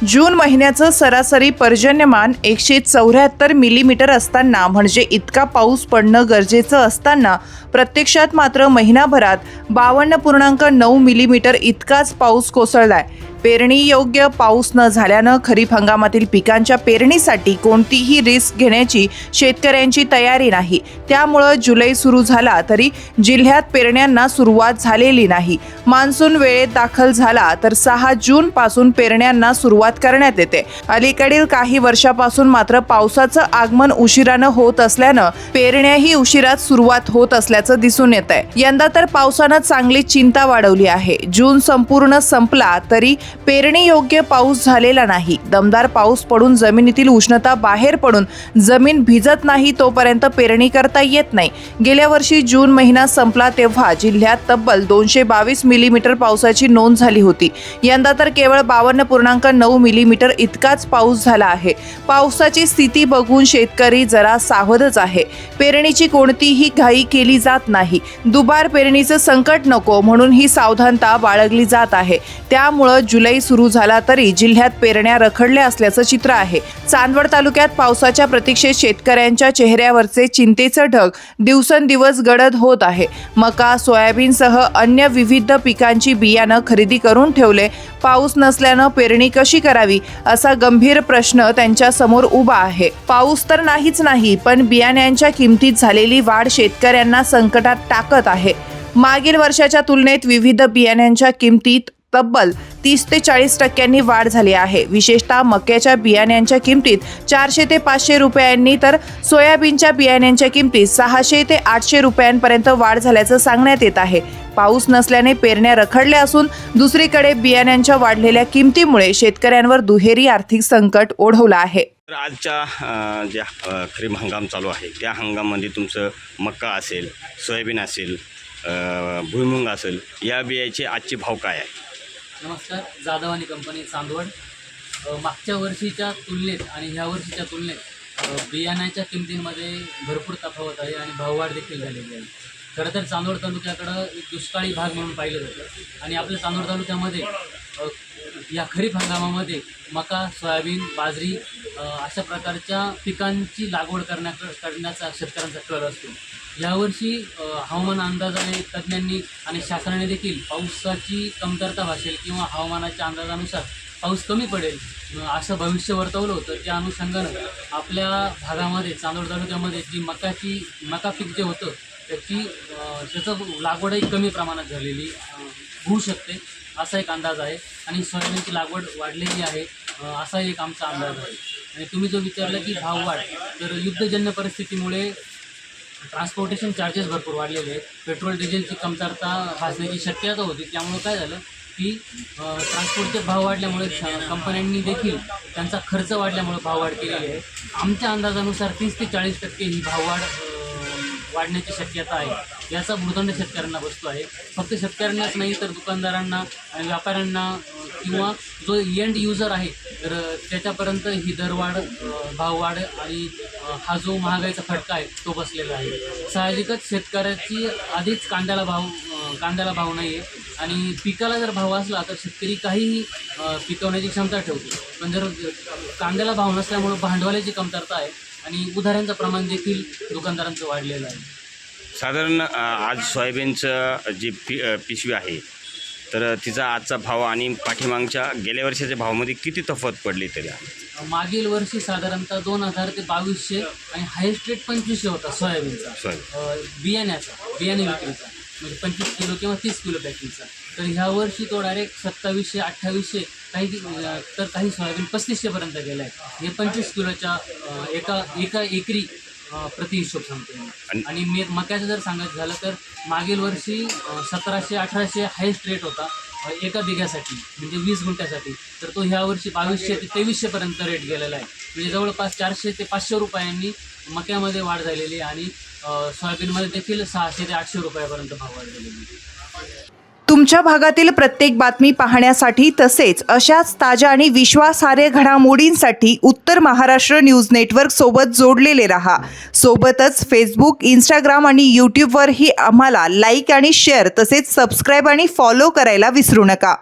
जून महिन्याचं सरासरी पर्जन्यमान 174 मिलीमीटर असताना, म्हणजे इतका पाऊस पडणं गरजेचं असताना प्रत्यक्षात मात्र महिनाभरात 52.9 मिलीमीटर इतकाच पाऊस कोसळलाय. पेरणी योग्य पाऊस न झाल्यानं खरीप हंगामातील पिकांच्या पेरणीसाठी कोणतीही रिस्क घेण्याची शेतकऱ्यांची तयारी नाही. त्यामुळं जुलै सुरू झाला तरी जिल्ह्यात पेरण्यांना सुरुवात झालेली नाही. मान्सून वेळेत दाखल झाला तर 6 जून पासून पेरण्यांना सुरुवात करण्यात येते. अलीकडील काही वर्षापासून मात्र पावसाचं आगमन उशिरानं होत असल्यानं पेरण्याही उशिरात सुरुवात होत असल्याचं दिसून येत आहे. यंदा तर पावसानं चांगली चिंता वाढवली आहे. जून संपूर्ण संपला तरी पेरणी योग्य पाऊस झालेला नाही. दमदार पाऊस पडून जमिनीतील उष्णता बाहेर पडून जमीन भिजत नाही तोपर्यंत पेरणी करता येत नाही. गेल्या वर्षी जून महिना संपला तेव्हा जिल्ह्यात तब्बल 222 मिलीमीटर पावसाची नोंद झाली होती. यंदा तर केवळ 52.9 मिलीमीटर इतकाच पाऊस झाला आहे. पावसाची स्थिती बघून शेतकरी जरा सावधच आहे. पेरणीची कोणतीही घाई केली जात नाही. दुबार पेरणीचं संकट नको म्हणून ही सावधानता बाळगली जात आहे. त्यामुळं जुलै सुरू झाला तरी जिल्ह्यात पेरण्या रखडल्या असल्याचं चित्र आहे. चांदवड तालुक्यात पावसाच्या प्रतीक्षेत शेतकऱ्यांच्या चेहऱ्यावरचे चिंतेचं ढग दिवसेंदिवस गडद होत आहे. मका, सोयाबीनसह अन्य विविध पिकांची बियाणं खरेदी करून ठेवले. पाऊस नसल्यानं पेरणी कशी करावी असा गंभीर प्रश्न त्यांच्या समोर उभा आहे. पाऊस तर नाहीच नाही, पण बियाण्यांच्या किमतीत झालेली वाढ शेतकऱ्यांना संकटात टाकत आहे. मागील वर्षाच्या तुलनेत विविध बियाण्यांच्या किमतीत तब्बल 30 ते 40% वाढ झाली आहे. विशेषतः मक्याच्या बियाण्यांच्या किमतीत 400 ते 500 रुपयांनी तर सोयाबीनच्या बियाण्यांच्या किमतीत 600 ते 800 रुपयांपर्यंत वाढ झाल्याचं सांगण्यात येत आहे. पाऊस नसल्याने पेरण्या रखडल्या असून दुसरीकडे बियाण्यांच्या वाढलेल्या किमतीमुळे शेतकऱ्यांवर दुहेरी आर्थिक संकट ओढवलं आहे. तर आजच्या ज्या खरीप हंगाम चालू आहे त्या हंगामामध्ये तुमचं मका असेल, सोयाबीन असेल, भुईमुंग असेल, या बियाचे आजचे भाव काय आहे? नमस्कार, जाधव आणि कंपनी चांदवड. मागच्या वर्षीच्या तुलनेत आणि ह्या वर्षीच्या तुलनेत बियाण्याच्या किमतींमध्ये भरपूर तफावत आहे आणि भाववाढ देखील झालेली आहे. खरं तर चांदवड तालुक्याकडं एक दुष्काळी भाग म्हणून पाहिलं जातं आणि आपल्या चांदवड तालुक्यामध्ये या खरीप हंगामामध्ये मका, सोयाबीन, बाजरी अशा प्रकारच्या पिकांची लागवड करण्याचा शेतकऱ्यांचा कल असतो. यावर्षी हवामान अंदाजाने तज्ज्ञांनी आणि शासनाने देखील पावसाची कमतरता भासेल किंवा हवामानाच्या अंदाजानुसार पाऊस कमी पडेल असं भविष्य वर्तवलं होतं. त्या अनुषंगानं आपल्या भागामध्ये चांदवड तालुक्यामध्ये जी मका पीक जे होतं त्याचं लागवडही कमी प्रमाणात झालेली होऊ शकते असा एक अंदाज आहे आणि सोयाबीनची लागवड वाढलेली आहे असा एक आमचा अंदाज आहे. आणि तुम्ही जो विचारला की भाववाढ, तर युद्धजन्य परिस्थितीमुळे ट्रान्सपोर्टेशन चार्जेस भरपूर वाढलेले आहेत. पेट्रोल डिझेलची कमतरता भासण्याची शक्यता होती. त्यामुळं काय झालं की ट्रान्सपोर्टचे भाव वाढल्यामुळे कंपन्यांनी देखील त्यांचा खर्च वाढल्यामुळे भाववाढ केलेली आहे. आमच्या अंदाजानुसार 30 ते 40% ही भाववाढ वाढण्याची शक्यता आहे. याचा भूर्दंड शेतकऱ्यांना बसतो आहे. फक्त शेतकऱ्यांनाच नाही तर दुकानदारांना आणि व्यापाऱ्यांना किंवा जो एंड युजर आहे तर त्याच्यापर्यंत ही दरवाढ, भाववाढ आणि हा जो महागाईचा फटका आहे तो बसलेला आहे. साहजिकच शेतकऱ्याची आधीच कांद्याला भाव नाही आहे आणि पिकाला जर भाव असला तर शेतकरी काहीही पिकवण्याची क्षमता ठेवतो. पण जर कांद्याला भाव नसल्यामुळं भांडवलाची कमतरता आहे आणि उधाऱ्यांचं प्रमाण देखील दुकानदारांचं वाढलेलं आहे. साधारण आज सोयाबीनचं जी पिशवी आहे तर तिचा आजचा भाव आणि पाठीमागच्या गेल्या वर्षाच्या भावामध्ये किती तफावत पडली तरी? मागील वर्षी साधारणतः 2000 ते 2200 आणि हायेस्ट रेट 2500 होता सोयाबीनचा बियाणे विक्रीचा, म्हणजे 25 किलो किंवा 30 किलो पॅकिंगचा. तर ह्या वर्षी तो डायरेक्ट 2700, 2800, काही सोयाबीन 3500पर्यंत गेला आहे. हे 25 किलोच्या एका एकरी प्रति हिशोब सांगतो. आणि मक्याचं जर सांगायचं झालं तर मागील वर्षी 1700, 1800 हायेस्ट रेट होता एका बिघ्यासाठी, म्हणजे 20 गुंठ्यासाठी. तर तो ह्या वर्षी 2200 ते 2300पर्यंत रेट गेलेला आहे. म्हणजे जवळपास 400 ते 500 रुपयांनी मक्यामध्ये वाढ झालेली आहे आणि सोयाबीनमध्ये देखील 600 ते 800 रुपयापर्यंत भाव वाढ झालेली आहे. तुमच्या भागातील प्रत्येक बातमी पाहण्यासाठी तसेच अशाच ताज्या आणि विश्वासार्ह घडामोडींसाठी उत्तर महाराष्ट्र न्यूज नेटवर्क सोबत जोडलेले रहा. सोबतच फेसबुक, इंस्टाग्राम आणि यूट्यूबवरही आम्हाला लाईक आणि शेअर तसेच सबस्क्राईब आणि फॉलो करायला विसरू नका.